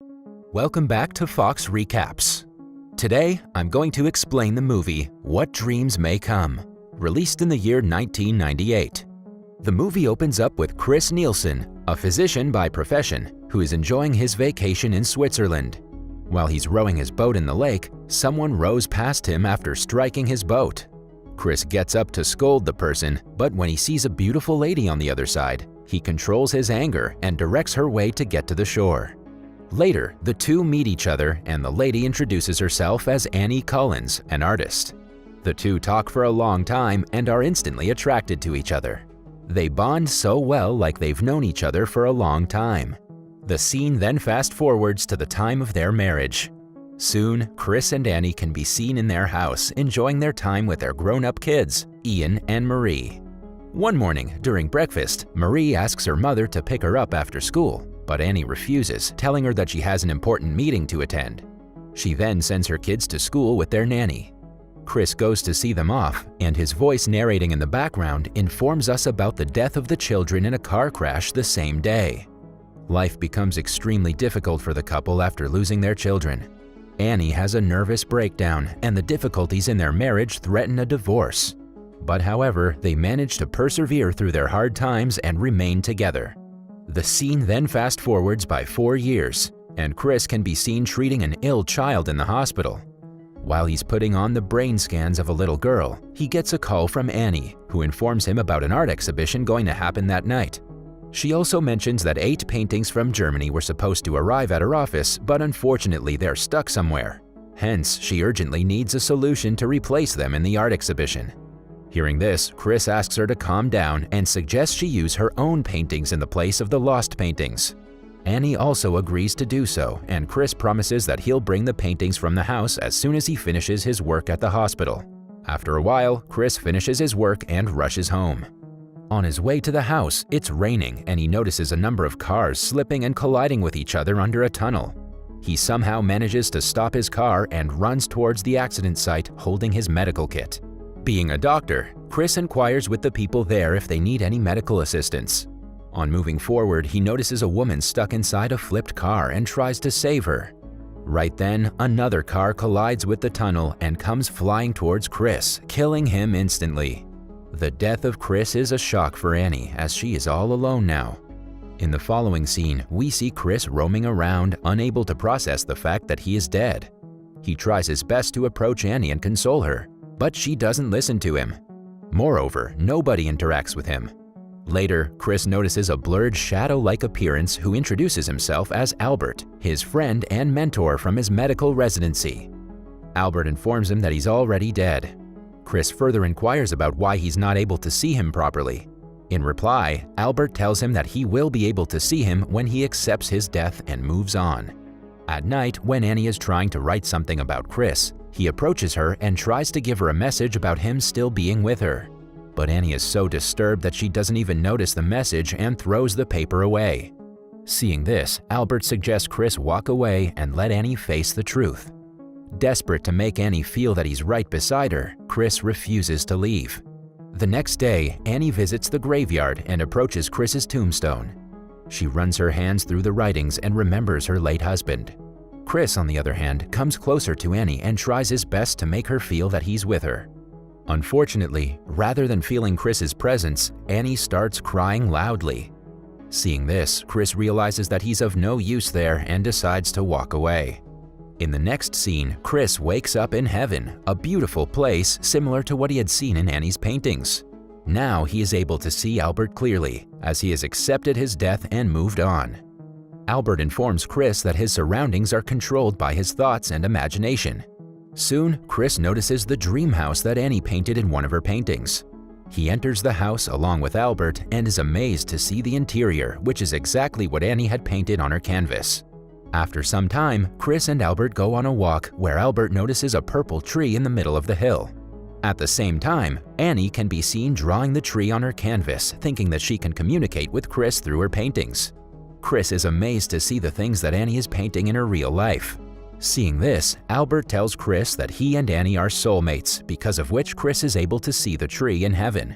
Welcome back to Fox Recaps. Today, I'm going to explain the movie What Dreams May Come, released in the year 1998. The movie opens up with Chris Nielsen, a physician by profession, who is enjoying his vacation in Switzerland. While he's rowing his boat in the lake, someone rows past him after striking his boat. Chris gets up to scold the person, but when he sees a beautiful lady on the other side, he controls his anger and directs her way to get to the shore. Later, the two meet each other and the lady introduces herself as Annie Collins, an artist. The two talk for a long time and are instantly attracted to each other. They bond so well like they've known each other for a long time. The scene then fast forwards to the time of their marriage. Soon, Chris and Annie can be seen in their house enjoying their time with their grown-up kids, Ian and Marie. One morning, during breakfast, Marie asks her mother to pick her up after school, but Annie refuses, telling her that she has an important meeting to attend. She then sends her kids to school with their nanny. Chris goes to see them off, and his voice narrating in the background informs us about the death of the children in a car crash the same day. Life becomes extremely difficult for the couple after losing their children. Annie has a nervous breakdown, and the difficulties in their marriage threaten a divorce. But however, they manage to persevere through their hard times and remain together. The scene then fast forwards by 4 years, and Chris can be seen treating an ill child in the hospital. While he's putting on the brain scans of a little girl, he gets a call from Annie, who informs him about an art exhibition going to happen that night. She also mentions that 8 paintings from Germany were supposed to arrive at her office, but unfortunately they're stuck somewhere. Hence, she urgently needs a solution to replace them in the art exhibition. Hearing this, Chris asks her to calm down and suggests she use her own paintings in the place of the lost paintings. Annie also agrees to do so, and Chris promises that he'll bring the paintings from the house as soon as he finishes his work at the hospital. After a while, Chris finishes his work and rushes home. On his way to the house, it's raining and he notices a number of cars slipping and colliding with each other under a tunnel. He somehow manages to stop his car and runs towards the accident site holding his medical kit. Being a doctor, Chris inquires with the people there if they need any medical assistance. On moving forward, he notices a woman stuck inside a flipped car and tries to save her. Right then, another car collides with the tunnel and comes flying towards Chris, killing him instantly. The death of Chris is a shock for Annie, as she is all alone now. In the following scene, we see Chris roaming around, unable to process the fact that he is dead. He tries his best to approach Annie and console her, but she doesn't listen to him. Moreover, nobody interacts with him. Later, Chris notices a blurred shadow-like appearance who introduces himself as Albert, his friend and mentor from his medical residency. Albert informs him that he's already dead. Chris further inquires about why he's not able to see him properly. In reply, Albert tells him that he will be able to see him when he accepts his death and moves on. At night, when Annie is trying to write something about Chris, he approaches her and tries to give her a message about him still being with her. But Annie is so disturbed that she doesn't even notice the message and throws the paper away. Seeing this, Albert suggests Chris walk away and let Annie face the truth. Desperate to make Annie feel that he's right beside her, Chris refuses to leave. The next day, Annie visits the graveyard and approaches Chris's tombstone. She runs her hands through the writings and remembers her late husband. Chris, on the other hand, comes closer to Annie and tries his best to make her feel that he's with her. Unfortunately, rather than feeling Chris's presence, Annie starts crying loudly. Seeing this, Chris realizes that he's of no use there and decides to walk away. In the next scene, Chris wakes up in heaven, a beautiful place similar to what he had seen in Annie's paintings. Now he is able to see Albert clearly, as he has accepted his death and moved on. Albert informs Chris that his surroundings are controlled by his thoughts and imagination. Soon, Chris notices the dream house that Annie painted in one of her paintings. He enters the house along with Albert and is amazed to see the interior, which is exactly what Annie had painted on her canvas. After some time, Chris and Albert go on a walk where Albert notices a purple tree in the middle of the hill. At the same time, Annie can be seen drawing the tree on her canvas, thinking that she can communicate with Chris through her paintings. Chris is amazed to see the things that Annie is painting in her real life. Seeing this, Albert tells Chris that he and Annie are soulmates, because of which Chris is able to see the tree in heaven.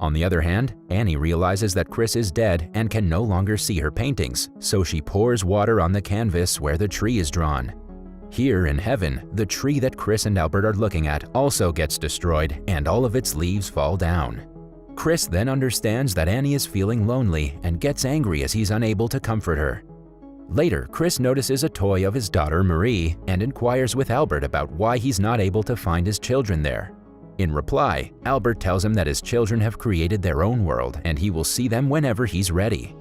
On the other hand, Annie realizes that Chris is dead and can no longer see her paintings, so she pours water on the canvas where the tree is drawn. Here in heaven, the tree that Chris and Albert are looking at also gets destroyed and all of its leaves fall down. Chris then understands that Annie is feeling lonely and gets angry as he's unable to comfort her. Later, Chris notices a toy of his daughter Marie and inquires with Albert about why he's not able to find his children there. In reply, Albert tells him that his children have created their own world and he will see them whenever he's ready.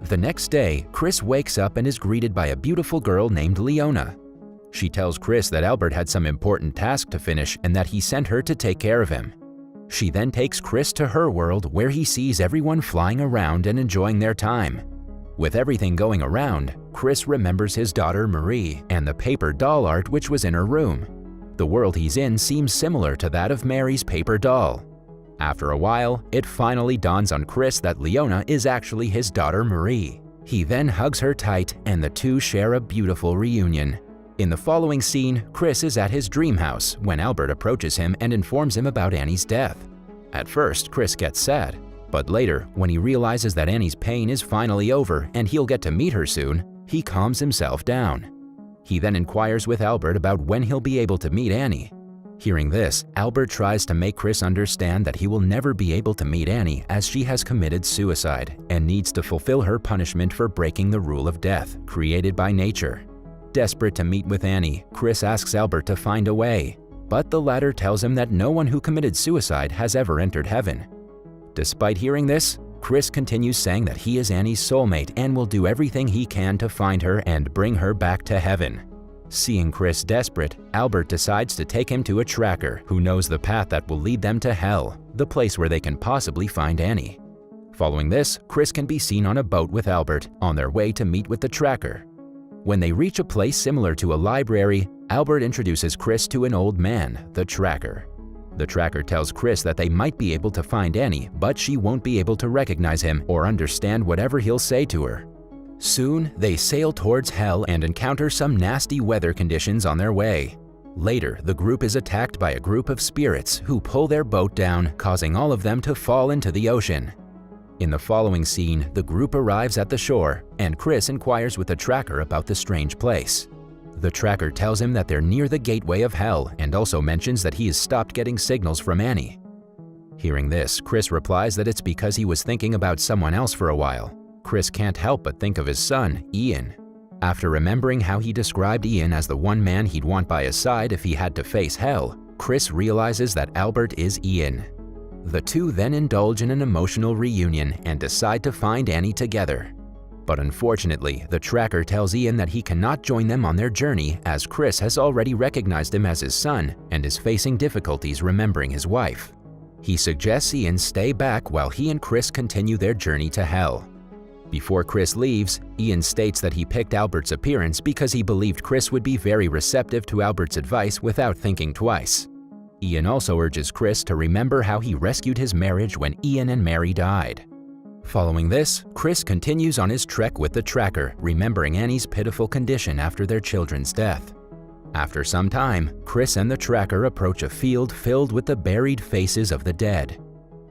The next day, Chris wakes up and is greeted by a beautiful girl named Leona. She tells Chris that Albert had some important task to finish and that he sent her to take care of him. She then takes Chris to her world where he sees everyone flying around and enjoying their time. With everything going around, Chris remembers his daughter Marie and the paper doll art which was in her room. The world he's in seems similar to that of Mary's paper doll. After a while, it finally dawns on Chris that Leona is actually his daughter Marie. He then hugs her tight and the two share a beautiful reunion. In the following scene, Chris is at his dream house when Albert approaches him and informs him about Annie's death. At first, Chris gets sad, but later, when he realizes that Annie's pain is finally over and he'll get to meet her soon, he calms himself down. He then inquires with Albert about when he'll be able to meet Annie. Hearing this, Albert tries to make Chris understand that he will never be able to meet Annie as she has committed suicide and needs to fulfill her punishment for breaking the rule of death created by nature. Desperate to meet with Annie, Chris asks Albert to find a way, but the latter tells him that no one who committed suicide has ever entered heaven. Despite hearing this, Chris continues saying that he is Annie's soulmate and will do everything he can to find her and bring her back to heaven. Seeing Chris desperate, Albert decides to take him to a tracker who knows the path that will lead them to hell, the place where they can possibly find Annie. Following this, Chris can be seen on a boat with Albert on their way to meet with the tracker. When they reach a place similar to a library, Albert introduces Chris to an old man, the tracker. The tracker tells Chris that they might be able to find Annie, but she won't be able to recognize him or understand whatever he'll say to her. Soon, they sail towards hell and encounter some nasty weather conditions on their way. Later, the group is attacked by a group of spirits who pull their boat down, causing all of them to fall into the ocean. In the following scene, the group arrives at the shore, and Chris inquires with the tracker about the strange place. The tracker tells him that they're near the gateway of hell and also mentions that he has stopped getting signals from Annie. Hearing this, Chris replies that it's because he was thinking about someone else for a while. Chris can't help but think of his son, Ian. After remembering how he described Ian as the one man he'd want by his side if he had to face hell, Chris realizes that Albert is Ian. The two then indulge in an emotional reunion and decide to find Annie together. But unfortunately, the tracker tells Ian that he cannot join them on their journey as Chris has already recognized him as his son and is facing difficulties remembering his wife. He suggests Ian stay back while he and Chris continue their journey to hell. Before Chris leaves, Ian states that he picked Albert's appearance because he believed Chris would be very receptive to Albert's advice without thinking twice. Ian also urges Chris to remember how he rescued his marriage when Ian and Mary died. Following this, Chris continues on his trek with the tracker, remembering Annie's pitiful condition after their children's death. After some time, Chris and the tracker approach a field filled with the buried faces of the dead.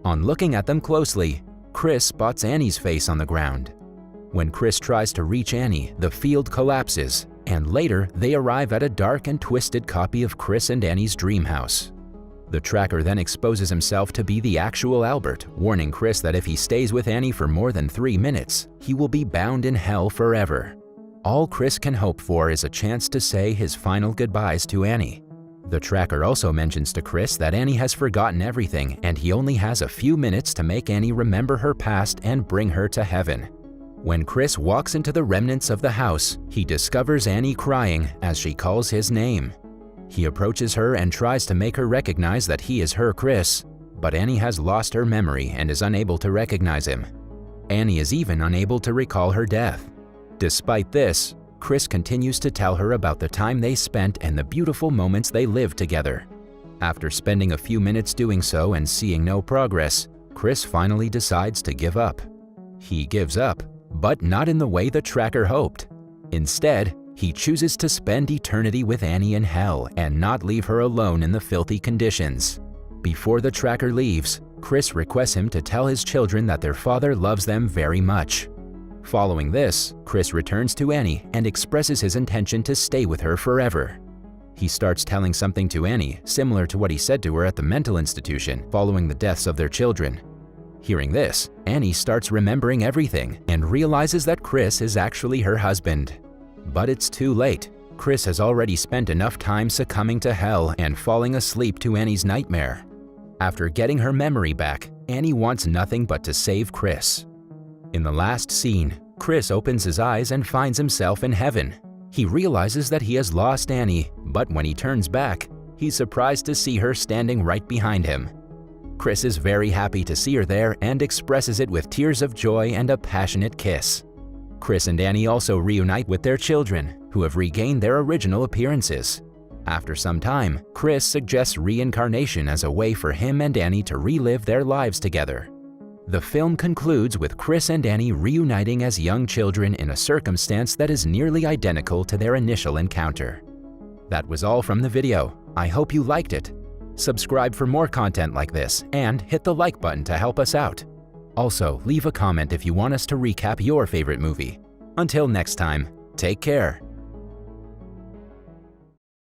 On looking at them closely, Chris spots Annie's face on the ground. When Chris tries to reach Annie, the field collapses, and later they arrive at a dark and twisted copy of Chris and Annie's dream house. The tracker then exposes himself to be the actual Albert, warning Chris that if he stays with Annie for more than 3 minutes, he will be bound in hell forever. All Chris can hope for is a chance to say his final goodbyes to Annie. The tracker also mentions to Chris that Annie has forgotten everything and he only has a few minutes to make Annie remember her past and bring her to heaven. When Chris walks into the remnants of the house, he discovers Annie crying as she calls his name. He approaches her and tries to make her recognize that he is her Chris, but Annie has lost her memory and is unable to recognize him. Annie is even unable to recall her death. Despite this, Chris continues to tell her about the time they spent and the beautiful moments they lived together. After spending a few minutes doing so and seeing no progress, Chris finally decides to give up. He gives up, but not in the way the tracker hoped. Instead, he chooses to spend eternity with Annie in hell and not leave her alone in the filthy conditions. Before the tracker leaves, Chris requests him to tell his children that their father loves them very much. Following this, Chris returns to Annie and expresses his intention to stay with her forever. He starts telling something to Annie similar to what he said to her at the mental institution following the deaths of their children. Hearing this, Annie starts remembering everything and realizes that Chris is actually her husband. But it's too late. Chris has already spent enough time succumbing to hell and falling asleep to Annie's nightmare. After getting her memory back, Annie wants nothing but to save Chris. In the last scene, Chris opens his eyes and finds himself in heaven. He realizes that he has lost Annie, but when he turns back, he's surprised to see her standing right behind him. Chris is very happy to see her there and expresses it with tears of joy and a passionate kiss. Chris and Annie also reunite with their children, who have regained their original appearances. After some time, Chris suggests reincarnation as a way for him and Annie to relive their lives together. The film concludes with Chris and Annie reuniting as young children in a circumstance that is nearly identical to their initial encounter. That was all from the video. I hope you liked it. Subscribe for more content like this and hit the like button to help us out. Also, leave a comment if you want us to recap your favorite movie. Until next time, take care.